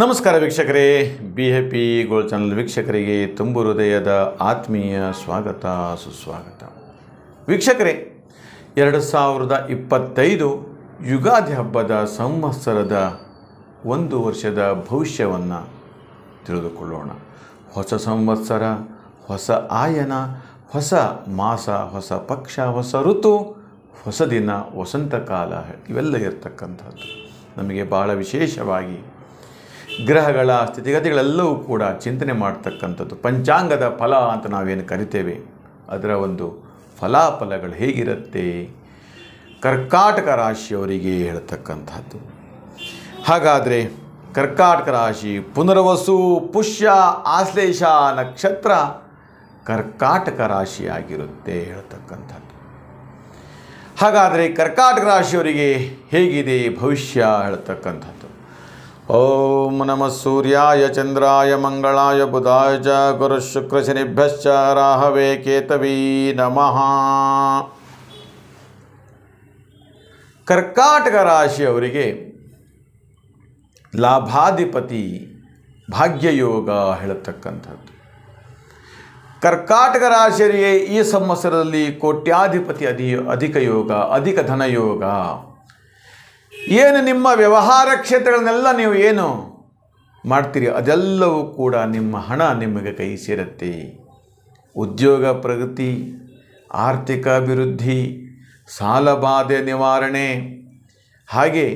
ನಮಸ್ಕಾರ ವೀಕ್ಷಕರೇ, BHP gold channel ವೀಕ್ಷಕರಿಗೆ ತುಂಬು ಹೃದಯದ ಆತ್ಮೀಯ ಸ್ವಾಗತ ಸುಸ್ವಾಗತ. ವೀಕ್ಷಕರೇ, 2025 ಯುಗಾದಿ ಹಬ್ಬದ ಸಂವತ್ಸರದ ಒಂದು ವರ್ಷದ ಭವಿಷ್ಯವನ್ನು ತಿಳಿದುಕೊಳ್ಳೋಣ. ಹೊಸ ಸಂವತ್ಸರ, ಹೊಸ ಆಯನ, ಹೊಸ ಮಾಸ, ಹೊಸ ಪಕ್ಷ, ಹೊಸ ಋತು, ಹೊಸ ದಿನ, ವಸಂತಕಾಲ ಇವೆಲ್ಲ ಇರತಕ್ಕಂಥದ್ದು ನಮಗೆ ಭಾಳ ವಿಶೇಷವಾಗಿ ಗ್ರಹಗಳ ಸ್ಥಿತಿಗತಿಗಳೆಲ್ಲವೂ ಕೂಡ ಚಿಂತನೆ ಮಾಡ್ತಕ್ಕಂಥದ್ದು. ಪಂಚಾಂಗದ ಫಲ ಅಂತ ನಾವೇನು ಕರಿತೇವೆ, ಅದರ ಒಂದು ಫಲಾಫಲಗಳು ಹೇಗಿರುತ್ತೆ ಕರ್ಕಾಟಕ ರಾಶಿಯವರಿಗೆ ಹೇಳ್ತಕ್ಕಂಥದ್ದು. ಹಾಗಾದರೆ ಕರ್ಕಾಟಕ ರಾಶಿ ಪುನರ್ವಸು, ಪುಷ್ಯ, ಆಶ್ಲೇಷ ನಕ್ಷತ್ರ ಕರ್ಕಾಟಕ ರಾಶಿಯಾಗಿರುತ್ತೆ ಹೇಳ್ತಕ್ಕಂಥದ್ದು. ಹಾಗಾದರೆ ಕರ್ಕಾಟಕ ರಾಶಿಯವರಿಗೆ ಹೇಗಿದೆ ಭವಿಷ್ಯ ಹೇಳ್ತಕ್ಕಂಥದ್ದು. ಓಂ ನಮಃ ಸೂರ್ಯಾಯ ಚಂದ್ರಾಯ ಮಂಗಳಾಯ ಬುಧಾಯ ಚ ಗುರು ಶುಕ್ರ ಶನಿಭ್ಯಶ್ಚ ರಾಹವೇ ಕೇತವೇ ನಮಃ. ಕರ್ಕಾಟಕ ರಾಶಿಯವರಿಗೆ ಲಾಭಾಧಿಪತಿ ಭಾಗ್ಯಯೋಗ ಹೇಳತಕ್ಕಂಥದ್ದು. ಕರ್ಕಾಟಕ ರಾಶಿಯವರಿಗೆ ಈ ಸಂವತ್ಸರದಲ್ಲಿ ಕೋಟ್ಯಾಧಿಪತಿ ಅಧಿಕ ಯೋಗ, ಅಧಿಕ ಧನಯೋಗ. ಏನು ನಿಮ್ಮ ವ್ಯವಹಾರ ಕ್ಷೇತ್ರಗಳನ್ನೆಲ್ಲ ನೀವು ಏನು ಮಾಡ್ತೀರಿ ಅದೆಲ್ಲವೂ ಕೂಡ ನಿಮ್ಮ ಹಣ ನಿಮಗೆ ಕೈ ಸೇರುತ್ತೆ. ಉದ್ಯೋಗ ಪ್ರಗತಿ, ಆರ್ಥಿಕ ಅಭಿವೃದ್ಧಿ, ಸಾಲಬಾಧೆ ನಿವಾರಣೆ, ಹಾಗೆ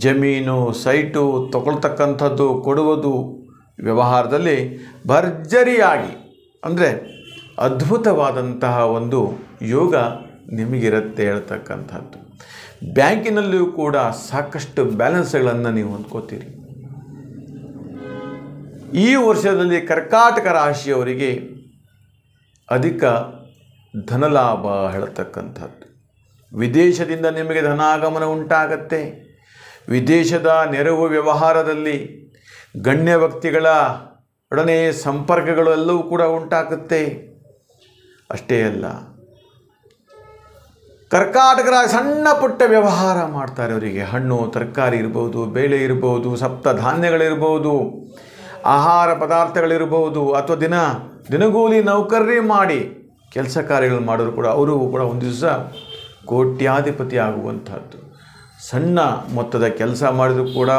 ಜಮೀನು ಸೈಟು ತಗೊಳ್ತಕ್ಕಂಥದ್ದು ಕೊಡುವುದು ವ್ಯವಹಾರದಲ್ಲಿ ಭರ್ಜರಿಯಾಗಿ ಅಂದರೆ ಅದ್ಭುತವಾದಂತಹ ಒಂದು ಯೋಗ ನಿಮಗಿರುತ್ತೆ ಹೇಳ್ತಕ್ಕಂಥದ್ದು. ಬ್ಯಾಂಕಿನಲ್ಲಿಯೂ ಕೂಡ ಸಾಕಷ್ಟು ಬ್ಯಾಲೆನ್ಸ್ಗಳನ್ನು ನೀವು ಹೊಂದ್ಕೋತೀರಿ. ಈ ವರ್ಷದಲ್ಲಿ ಕರ್ಕಾಟಕ ರಾಶಿಯವರಿಗೆ ಅಧಿಕ ಧನಲಾಭ ಹೇಳತಕ್ಕಂಥದ್ದು. ವಿದೇಶದಿಂದ ನಿಮಗೆ ಧನಾಗಮನ ಉಂಟಾಗತ್ತೆ. ವಿದೇಶದ ನೆರವು ವ್ಯವಹಾರದಲ್ಲಿ ಗಣ್ಯ ವ್ಯಕ್ತಿಗಳ ಒಡನೆ ಸಂಪರ್ಕಗಳು ಎಲ್ಲವೂ ಕೂಡ ಉಂಟಾಗುತ್ತೆ. ಅಷ್ಟೇ ಅಲ್ಲ, ಕರ್ಕಾಟಕರ ಸಣ್ಣ ಪುಟ್ಟ ವ್ಯವಹಾರ ಮಾಡ್ತಾರೆ. ಅವರಿಗೆ ಹಣ್ಣು ತರಕಾರಿ ಇರ್ಬೋದು, ಬೇಳೆ ಇರ್ಬೋದು, ಸಪ್ತ ಧಾನ್ಯಗಳಿರ್ಬೋದು, ಆಹಾರ ಪದಾರ್ಥಗಳಿರ್ಬೋದು, ಅಥವಾ ದಿನಗೂಲಿ ನೌಕರಿ ಮಾಡಿ ಕೆಲಸ ಕಾರ್ಯಗಳು ಮಾಡೋರು ಕೂಡ ಅವರು ಕೂಡ ಒಂದು ದಿವಸ ಕೋಟ್ಯಾಧಿಪತಿ ಆಗುವಂಥದ್ದು. ಸಣ್ಣ ಮೊತ್ತದ ಕೆಲಸ ಮಾಡಿದರೂ ಕೂಡ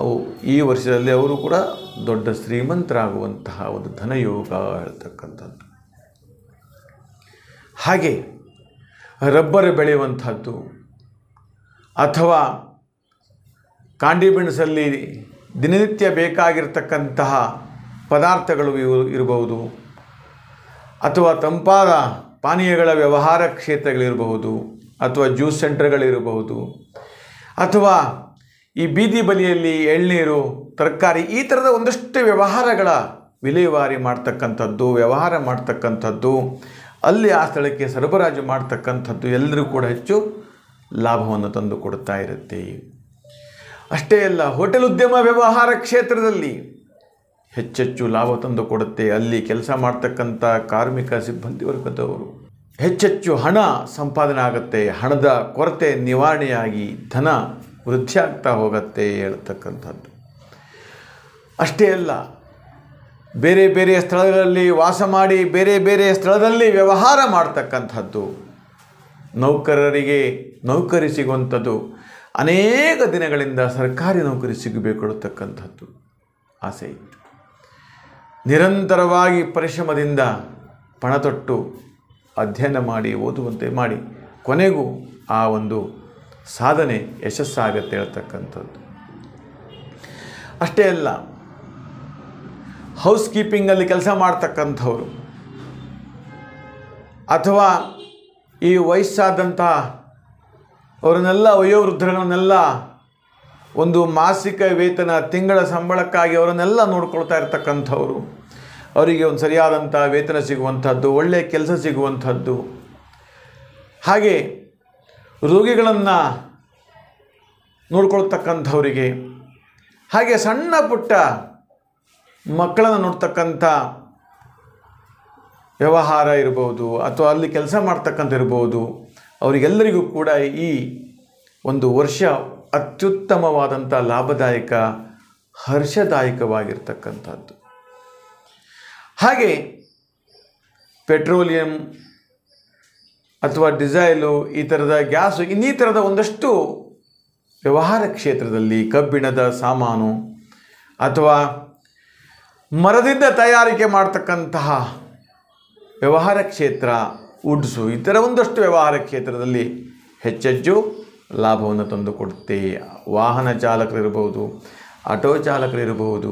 ಅವು ಈ ವರ್ಷದಲ್ಲಿ ಅವರು ಕೂಡ ದೊಡ್ಡ ಶ್ರೀಮಂತರಾಗುವಂತಹ ಒಂದು ಧನಯೋಗ ಹೇಳ್ತಕ್ಕಂಥದ್ದು. ಹಾಗೆ ರಬ್ಬರ್ ಬೆಳೆಯುವಂಥದ್ದು ಅಥವಾ ಕಾಂಡಿಮೆಂಟ್ಸಲ್ಲಿ ದಿನನಿತ್ಯ ಬೇಕಾಗಿರ್ತಕ್ಕಂತಹ ಪದಾರ್ಥಗಳು ಇರಬಹುದು, ಅಥವಾ ತಂಪಾದ ಪಾನೀಯಗಳ ವ್ಯವಹಾರ ಕ್ಷೇತ್ರಗಳಿರಬಹುದು, ಅಥವಾ ಜ್ಯೂಸ್ ಸೆಂಟರ್ಗಳಿರಬಹುದು, ಅಥವಾ ಈ ಬೀದಿ ಬದಿಯಲ್ಲಿ ಎಳ್ನೀರು, ತರಕಾರಿ, ಈ ಥರದ ಒಂದಷ್ಟು ವ್ಯವಹಾರಗಳ ವಿಲೇವಾರಿ ಮಾಡ್ತಕ್ಕಂಥದ್ದು, ವ್ಯವಹಾರ ಮಾಡ್ತಕ್ಕಂಥದ್ದು, ಅಲ್ಲಿ ಆ ಸ್ಥಳಕ್ಕೆ ಸರಬರಾಜು ಮಾಡ್ತಕ್ಕಂಥದ್ದು ಎಲ್ಲರೂ ಕೂಡ ಹೆಚ್ಚು ಲಾಭವನ್ನು ತಂದು ಕೊಡ್ತಾ ಇರುತ್ತೆ. ಅಷ್ಟೇ ಅಲ್ಲ, ಹೋಟೆಲ್ ಉದ್ಯಮ ವ್ಯವಹಾರ ಕ್ಷೇತ್ರದಲ್ಲಿ ಹೆಚ್ಚೆಚ್ಚು ಲಾಭ ತಂದು ಕೊಡುತ್ತೆ. ಅಲ್ಲಿ ಕೆಲಸ ಮಾಡ್ತಕ್ಕಂಥ ಕಾರ್ಮಿಕ ಸಿಬ್ಬಂದಿ ವರ್ಗದವರು ಹೆಚ್ಚೆಚ್ಚು ಹಣ ಸಂಪಾದನೆ ಆಗುತ್ತೆ. ಹಣದ ಕೊರತೆ ನಿವಾರಣೆಯಾಗಿ ಧನ ವೃದ್ಧಿ ಆಗ್ತಾ ಹೋಗುತ್ತೆ ಹೇಳ್ತಕ್ಕಂಥದ್ದು. ಅಷ್ಟೇ ಅಲ್ಲ, ಬೇರೆ ಬೇರೆ ಸ್ಥಳಗಳಲ್ಲಿ ವಾಸ ಮಾಡಿ ಬೇರೆ ಬೇರೆ ಸ್ಥಳದಲ್ಲಿ ವ್ಯವಹಾರ ಮಾಡ್ತಕ್ಕಂಥದ್ದು, ನೌಕರರಿಗೆ ನೌಕರಿ ಸಿಗುವಂಥದ್ದು, ಅನೇಕ ದಿನಗಳಿಂದ ಸರ್ಕಾರಿ ನೌಕರಿ ಸಿಗಬೇಕೊಳ್ತಕ್ಕಂಥದ್ದು ಆಸೆ ಇತ್ತು. ನಿರಂತರವಾಗಿ ಪರಿಶ್ರಮದಿಂದ ಪಣ ತೊಟ್ಟು ಅಧ್ಯಯನ ಮಾಡಿ ಓದುವಂತೆ ಮಾಡಿ ಕೊನೆಗೂ ಆ ಒಂದು ಸಾಧನೆ ಯಶಸ್ಸಾಗತ್ತೆ ಹೇಳ್ತಕ್ಕಂಥದ್ದು. ಅಷ್ಟೇ ಅಲ್ಲ, ಹೌಸ್ ಕೀಪಿಂಗಲ್ಲಿ ಕೆಲಸ ಮಾಡ್ತಕ್ಕಂಥವ್ರು ಅಥವಾ ಈ ವಯಸ್ಸಾದಂಥ ಅವರನ್ನೆಲ್ಲ ವಯೋವೃದ್ಧರನ್ನೆಲ್ಲ ಒಂದು ಮಾಸಿಕ ವೇತನ, ತಿಂಗಳ ಸಂಬಳಕ್ಕಾಗಿ ಅವರನ್ನೆಲ್ಲ ನೋಡ್ಕೊಳ್ತಾ ಇರ್ತಕ್ಕಂಥವ್ರು, ಅವರಿಗೆ ಒಂದು ಸರಿಯಾದಂಥ ವೇತನ ಸಿಗುವಂಥದ್ದು, ಒಳ್ಳೆಯ ಕೆಲಸ ಸಿಗುವಂಥದ್ದು, ಹಾಗೆ ರೋಗಿಗಳನ್ನು ನೋಡ್ಕೊಳ್ತಕ್ಕಂಥವರಿಗೆ, ಹಾಗೆ ಸಣ್ಣ ಪುಟ್ಟ ಮಕ್ಕಳನ್ನು ನೋಡ್ತಕ್ಕಂಥ ವ್ಯವಹಾರ ಇರ್ಬೋದು, ಅಥವಾ ಅಲ್ಲಿ ಕೆಲಸ ಮಾಡ್ತಕ್ಕಂಥ ಇರ್ಬೋದು, ಅವರಿಗೆಲ್ಲರಿಗೂ ಕೂಡ ಈ ಒಂದು ವರ್ಷ ಅತ್ಯುತ್ತಮವಾದಂಥ ಲಾಭದಾಯಕ ಹರ್ಷದಾಯಕವಾಗಿರ್ತಕ್ಕಂಥದ್ದು. ಹಾಗೆ ಪೆಟ್ರೋಲಿಯಂ ಅಥವಾ ಡೀಸೆಲು, ಈ ಥರದ ಗ್ಯಾಸು, ಇನ್ನೀ ಥರದ ಒಂದಷ್ಟು ವ್ಯವಹಾರ ಕ್ಷೇತ್ರದಲ್ಲಿ ಕಬ್ಬಿಣದ ಸಾಮಾನು ಅಥವಾ ಮರದಿಂದ ತಯಾರಿಕೆ ಮಾಡ್ತಕ್ಕಂತಹ ವ್ಯವಹಾರ ಕ್ಷೇತ್ರ, ವುಡ್ಸು, ಈ ಥರ ಒಂದಷ್ಟು ವ್ಯವಹಾರ ಕ್ಷೇತ್ರದಲ್ಲಿ ಹೆಚ್ಚೆಚ್ಚು ಲಾಭವನ್ನು ತಂದುಕೊಡುತ್ತೆ. ವಾಹನ ಚಾಲಕರಿರ್ಬೋದು, ಆಟೋ ಚಾಲಕರಿರ್ಬೋದು,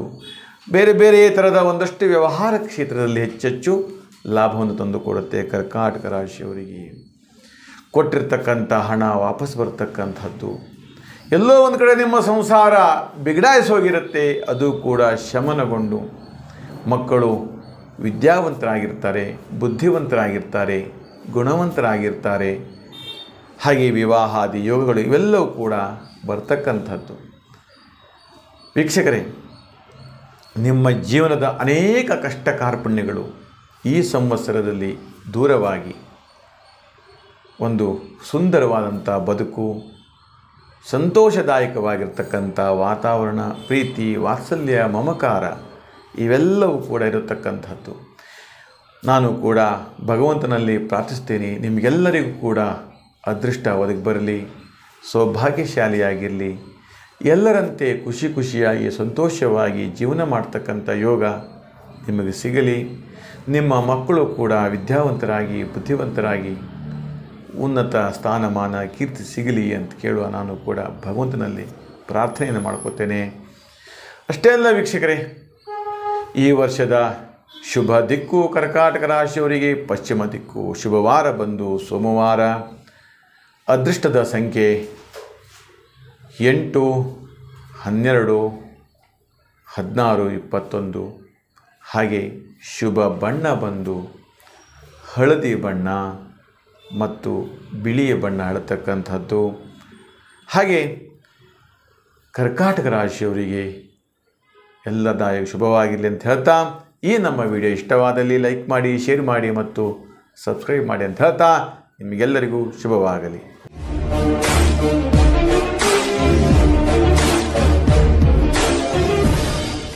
ಬೇರೆ ಬೇರೆ ಥರದ ಒಂದಷ್ಟು ವ್ಯವಹಾರ ಕ್ಷೇತ್ರದಲ್ಲಿ ಹೆಚ್ಚೆಚ್ಚು ಲಾಭವನ್ನು ತಂದುಕೊಡುತ್ತೆ. ಕರ್ಕಾಟಕ ರಾಶಿಯವರಿಗೆ ಕೊಟ್ಟಿರ್ತಕ್ಕಂಥ ಹಣ ವಾಪಸ್ ಬರ್ತಕ್ಕಂಥದ್ದು. ಎಲ್ಲೋ ಒಂದು ಕಡೆ ನಿಮ್ಮ ಸಂಸಾರ ಬಿಗಡಾಯಿಸೋಗಿರುತ್ತೆ, ಅದು ಕೂಡ ಶಮನಗೊಂಡು ಮಕ್ಕಳು ವಿದ್ಯಾವಂತರಾಗಿರ್ತಾರೆ, ಬುದ್ಧಿವಂತರಾಗಿರ್ತಾರೆ, ಗುಣವಂತರಾಗಿರ್ತಾರೆ. ಹಾಗೆ ವಿವಾಹಾದಿ ಯೋಗಗಳು ಇವೆಲ್ಲವೂ ಕೂಡ ಬರ್ತಕ್ಕಂಥದ್ದು. ವೀಕ್ಷಕರೇ, ನಿಮ್ಮ ಜೀವನದ ಅನೇಕ ಕಷ್ಟ ಕಾರ್ಪಣ್ಯಗಳು ಈ ಸಂವತ್ಸರದಲ್ಲಿ ದೂರವಾಗಿ ಒಂದು ಸುಂದರವಾದಂಥ ಬದುಕು, ಸಂತೋಷದಾಯಕವಾಗಿರ್ತಕ್ಕಂಥ ವಾತಾವರಣ, ಪ್ರೀತಿ, ವಾತ್ಸಲ್ಯ, ಮಮಕಾರ ಇವೆಲ್ಲವೂ ಕೂಡ ಇರತಕ್ಕಂಥದ್ದು. ನಾನು ಕೂಡ ಭಗವಂತನಲ್ಲಿ ಪ್ರಾರ್ಥಿಸ್ತೇನೆ, ನಿಮಗೆಲ್ಲರಿಗೂ ಕೂಡ ಅದೃಷ್ಟ ಒದಗಿ ಬರಲಿ, ಸೌಭಾಗ್ಯಶಾಲಿಯಾಗಿರಲಿ, ಎಲ್ಲರಂತೆ ಖುಷಿ ಖುಷಿಯಾಗಿ ಸಂತೋಷವಾಗಿ ಜೀವನ ಮಾಡ್ತಕ್ಕಂಥ ಯೋಗ ನಿಮಗೆ ಸಿಗಲಿ. ನಿಮ್ಮ ಮಕ್ಕಳು ಕೂಡ ವಿದ್ಯಾವಂತರಾಗಿ ಬುದ್ಧಿವಂತರಾಗಿ ಉನ್ನತ ಸ್ಥಾನಮಾನ ಕೀರ್ತಿ ಸಿಗಲಿ ಅಂತ ಕೇಳುವ ನಾನು ಕೂಡ ಭಗವಂತನಲ್ಲಿ ಪ್ರಾರ್ಥನೆಯನ್ನು ಮಾಡ್ಕೋತೇನೆ. ಅಷ್ಟೇ ಅಲ್ಲ ವೀಕ್ಷಕರೇ, ಈ ವರ್ಷದ ಶುಭ ದಿಕ್ಕು ಕರ್ಕಾಟಕ ರಾಶಿಯವರಿಗೆ ಪಶ್ಚಿಮ ದಿಕ್ಕು. ಶುಭವಾರ ಬಂದು ಸೋಮವಾರ. ಅದೃಷ್ಟದ ಸಂಖ್ಯೆ 8, 12, 16, 21. ಹಾಗೆ ಶುಭ ಬಣ್ಣ ಬಂದು ಹಳದಿ ಬಣ್ಣ ಮತ್ತು ಬಿಳಿಯ ಬಣ್ಣ ಆಡತಕ್ಕಂಥದ್ದು. ಹಾಗೆ ಕರ್ಕಾಟಕ ರಾಶಿಯವರಿಗೆ ಎಲ್ಲದಾಯ ಶುಭವಾಗಿರಲಿ ಅಂತ ಹೇಳ್ತಾ, ಈ ನಮ್ಮ ವಿಡಿಯೋ ಇಷ್ಟವಾದಲ್ಲಿ ಲೈಕ್ ಮಾಡಿ, ಶೇರ್ ಮಾಡಿ ಮತ್ತು ಸಬ್ಸ್ಕ್ರೈಬ್ ಮಾಡಿ ಅಂತ ಹೇಳ್ತಾ ನಿಮಗೆಲ್ಲರಿಗೂ ಶುಭವಾಗಲಿ.